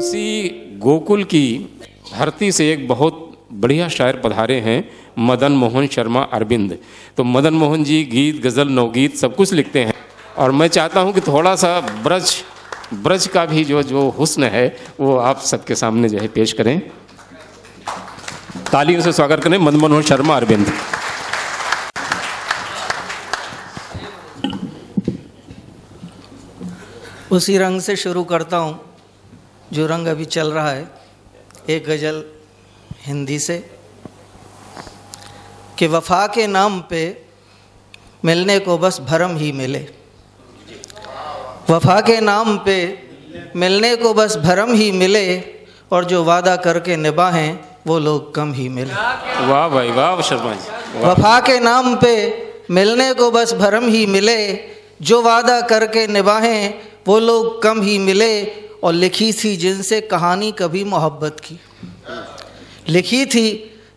उसी गोकुल की धरती से एक बहुत बढ़िया शायर पधारे हैं, मदन मोहन शर्मा अरविंद। तो मदन मोहन जी गीत, गज़ल, नवगीत सब कुछ लिखते हैं और मैं चाहता हूं कि थोड़ा सा ब्रज का भी जो हुस्न है वो आप सबके सामने जो है पेश करें। तालियों से स्वागत करें मदन मोहन शर्मा अरविंद। उसी रंग से शुरू करता हूँ जो रंग अभी चल रहा है। एक गज़ल हिंदी से कि वफा के नाम पे मिलने को बस भरम ही मिले, वफा के नाम पे मिलने को बस भरम ही मिले, और जो वादा करके निभाएं वो लोग कम ही मिले। वाह भाई वाह शर्मा जी। वफा के नाम पे मिलने को बस भरम ही मिले, जो वादा करके निभाएं वो लोग कम ही मिले। और लिखी थी जिनसे कहानी कभी मोहब्बत की, लिखी थी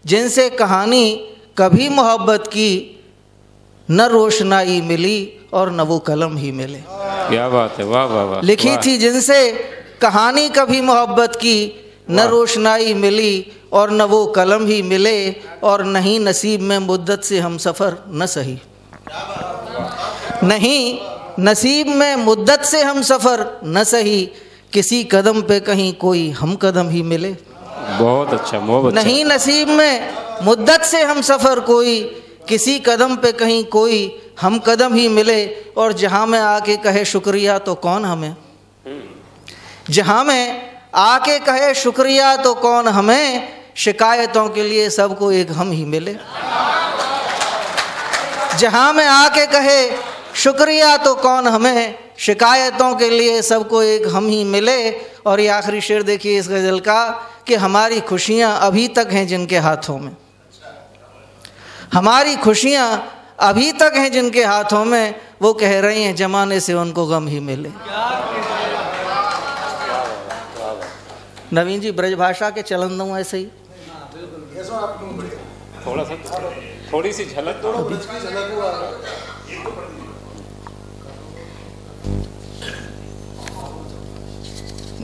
जिनसे कहानी कभी मोहब्बत की, न रोशनाई मिली और न वो कलम ही मिले। क्या बात है, वाह वाह वाह। लिखी थी जिनसे कहानी कभी मोहब्बत की, न रोशनाई मिली और न वो कलम ही मिले, और नहीं नसीब में मुद्दत से हम सफ़र न सही, नहीं नसीब में मुद्दत से हम सफ़र न सही, किसी कदम पे कहीं कोई हम कदम ही मिले। बहुत अच्छा, बहुत अच्छा। नहीं नसीब में मुद्दत से हम सफ़र कोई, किसी कदम पे कहीं कोई हम कदम ही मिले। और जहाँ में आके कहे शुक्रिया तो कौन हमें, जहाँ में आके कहे शुक्रिया तो कौन हमें, शिकायतों के लिए सबको एक हम ही मिले। जहाँ में आके कहे शुक्रिया तो कौन हमें, शिकायतों के लिए सबको एक हम ही मिले। और ये आखिरी शेर देखिए इस गज़ल का कि हमारी खुशियाँ अभी तक हैं जिनके हाथों में, हमारी खुशियाँ अभी तक हैं जिनके हाथों में, वो कह रही हैं जमाने से उनको गम ही मिले। नवीन जी ब्रजभाषा के चलन दूँ ऐसे ही थोड़ा सा, थोड़ी सी झलक दो।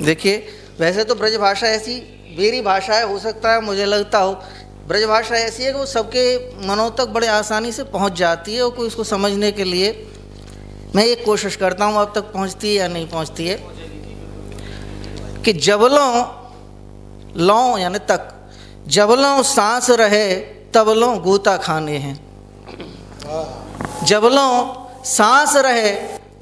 देखिए वैसे तो ब्रजभाषा ऐसी मेरी भाषा है, हो सकता है मुझे लगता हो ब्रजभाषा ऐसी है कि वो सबके मनों तक बड़े आसानी से पहुंच जाती है, और कोई उसको समझने के लिए मैं एक कोशिश करता हूँ अब तक पहुंचती है या नहीं पहुंचती है। कि जबलों लौं यानी तक, जबलों सांस रहे तबलों गूता खाने हैं, जबलों सांस रहे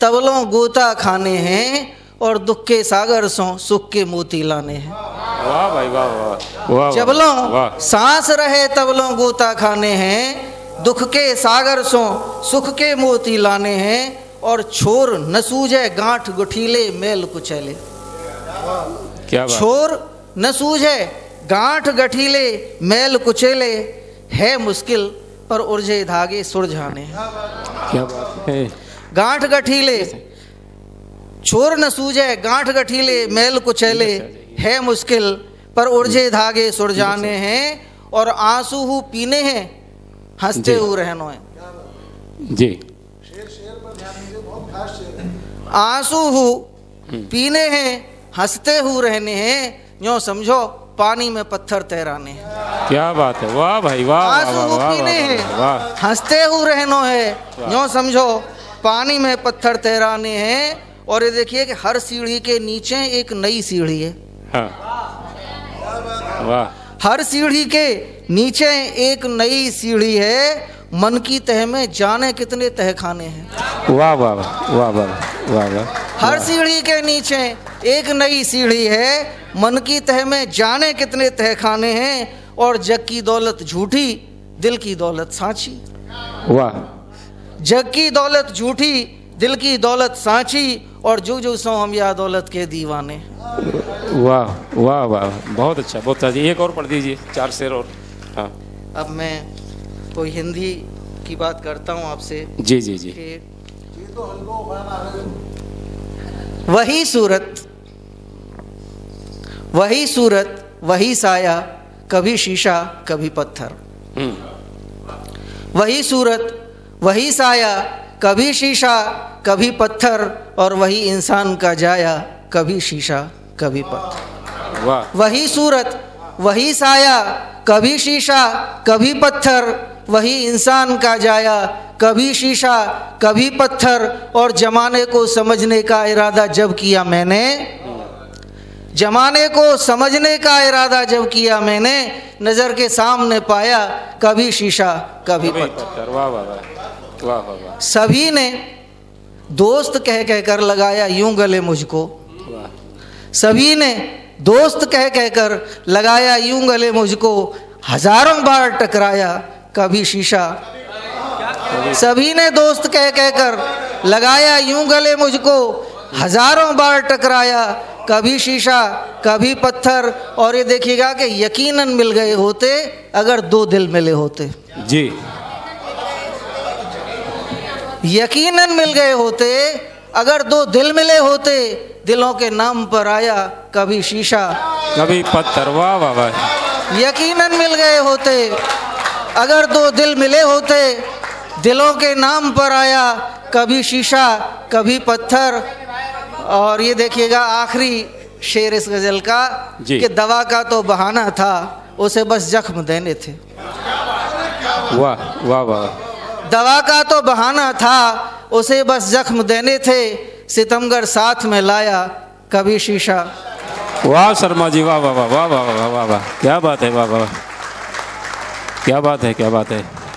तबलों गूता खाने हैं, और दुख के सागर सो सुख के मोती लाने हैं। वाह भाई वाह वाह वाह। जबलों सांस रहे तबलों गूता खाने हैं, दुख के सागर सो सुख के मोती लाने हैं, और छोर न सूझे गांठ गुठीले मेल कुचैले। क्या बात। छोर न सूझे गांठ गठीले मेल कुचेले, है मुश्किल पर उलझे धागे सुलझाने हैं। क्या बात है। गांठ गठीले, छोर न सूझे गांठ गठीले मेल कुचैले, है मुश्किल पर उलझे धागे सुलझाने हैं, और आंसू हु पीने हैं हंसते हु रहनो है जी। आंसू हु पीने हैं हंसते हु रहने हैं, यूँ समझो पानी में पत्थर तैराने हैं। क्या बात है, वाह भाई वाह। आंसू हु पीने हैं हंसते हु रहनो है, यूँ समझो पानी में पत्थर तैराने हैं। और ये देखिए कि हर सीढ़ी के नीचे एक नई सीढ़ी है। हाँ। वाह। हर सीढ़ी के नीचे एक नई सीढ़ी है, मन की तह में जाने कितने तहखाने हैं। वाह वाह वाह वाह वाह वाह। हर सीढ़ी के नीचे एक नई सीढ़ी है, मन की तह में जाने कितने तहखाने हैं, और जग की दौलत झूठी दिल की दौलत सांची। वाह। जग की दौलत झूठी दिल की दौलत सांची, और जुग जुग सो हम या दौलत के दीवाने। वाह वाह वाह, बहुत अच्छा बहुत अच्छा। एक और पढ़ दीजिए, 4 शेर और। हाँ। अब मैं कोई हिंदी की बात करता हूँ आपसे। जी जी जी। वही सूरत वही सूरत वही साया, कभी शीशा कभी पत्थर। वही सूरत वही साया, कभी शीशा कभी पत्थर, और वही इंसान का जाया, कभी शीशा कभी पत्थर। वाह। वही सूरत, वही साया, कभी शीशा कभी पत्थर, वही इंसान का जाया, कभी शीशा कभी पत्थर। और जमाने को समझने का इरादा जब किया मैंने, जमाने को समझने का इरादा जब किया मैंने, नज़र के सामने पाया कभी शीशा कभी पत्थर। वाह वाह वाह वाह वाह। सभी ने दोस्त कह कह कर लगाया यूं गले मुझको, सभी ने दोस्त कह कह कर लगाया यूं गले मुझको, हजारों बार टकराया कभी शीशा। सभी ने दोस्त कह कह कर लगाया यूं गले मुझको, हजारों बार टकराया कभी शीशा कभी पत्थर। और ये देखिएगा कि यकीनन मिल गए होते अगर दो दिल मिले होते जी, यकीनन मिल गए होते अगर दो दिल मिले होते। दिलों के नाम पर आया कभी शीशा कभी पत्थर। वाह वाह वाह। यकीनन मिल गए होते अगर दो दिल मिले होते, दिलों के नाम पर आया कभी शीशा कभी पत्थर। और ये देखिएगा आखिरी शेर इस गज़ल का कि दवा का तो बहाना था, उसे बस जख्म देने थे। वाह वाह वाह। दवा का तो बहाना था, उसे बस जख्म देने थे, सितमगर साथ में लाया कभी शीशा। वाह शर्मा जी, वाह वाह वाह वाह वाह वाह वाह, क्या बात है, वाह वाह, क्या बात है, क्या बात है।